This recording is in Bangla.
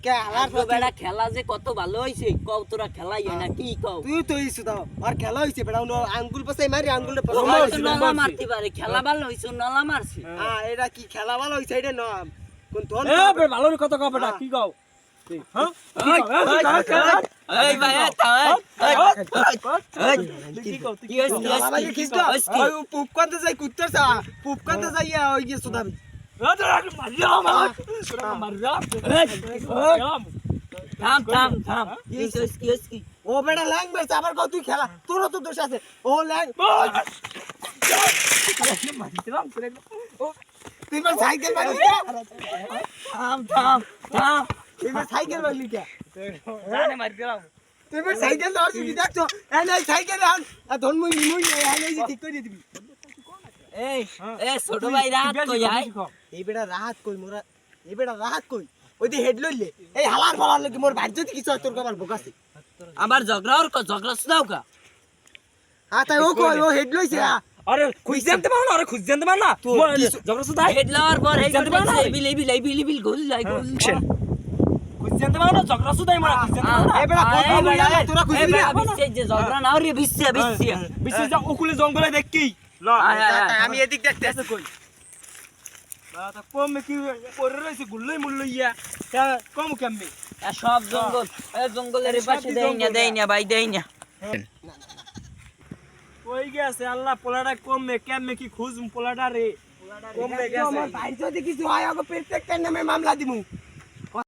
কে আলার তো বেড়া খেলা যে কত ভালো হইছে কও তোরা খেলাই হয় না কি কও তুই তো ইসু দাও আর খেলা হইছে বেড়া আঙ্গুল পাশে মারি আঙ্গুলটা নলা মারতে পারে খেলা ভালো হইছে নলা মারছে হ্যাঁ এটা কি খেলা ভালো হইছে এটা না কোন ধন এ বে ভালো কথা কও বেটা কি কও হ্যাঁ এই ভাই কি কও কি হইছে কি পুপ করতে যাই কুত্তর সা পুপ করতে যাই ওই যে সুদাবি থাম কি হইছে ও বেটা ল্যাং বেছে আবার কও তুই খেলা তোরও তো দোষ আছে ও ল্যাং তুই মানে সাইকেল মারলি থাম তুই মানে সাইকেল মারলি কে জানে মার দিলাম তুই মানে সাইকেল দাও তুমি দেখছো এই নাই সাইকেল আন ধন মুই এই যে ঠিক করে দিবি এ ছোট ভাই রাত কই আয় এই বেটা রাহাত কই মোরা এই বেটা রাহাত কই ওই দি হেড লইলে এই হালার ফালার লাগি মোর বাড়ি যদি কিছু তোর কবার বোকাছে আমার ঝগড়া শুনাও কা তাই ও কই ও হেড লইছে আরে খুঁজ জানতে পারো না আরে খুঁজ জানতে পারো না জগরা সুদা হেড লাওয়ার পর এই জানতে পারো না? বিল গোল যাই গোল খুঁজ জানতে পারো না জগরা সুদাই মারা খুঁজ জানতে পারো না এই বেটা কত মুইয়া তোরা খুঁজবি না বিচ্ছে যে ঝগড়া নাও রে বিচ্ছে বিশেষ যা ওকুলে জঙ্গলে দেখ কি না আমি এদিক দেখতে আছে কই না তা কম কি পরে রইছে গুল্লই মুল্লইয়া কম কেমবে সব জঙ্গলের পাশে দেই না ভাই দেই না কই গেছে আল্লাহ পোলাটা কমবে কেমবে কি খুঁজ পোলাটা রে কমবে গেছে আমার ভাই যদি কিছু হয় ওকে প্রত্যেকটার নামে মামলা দিমু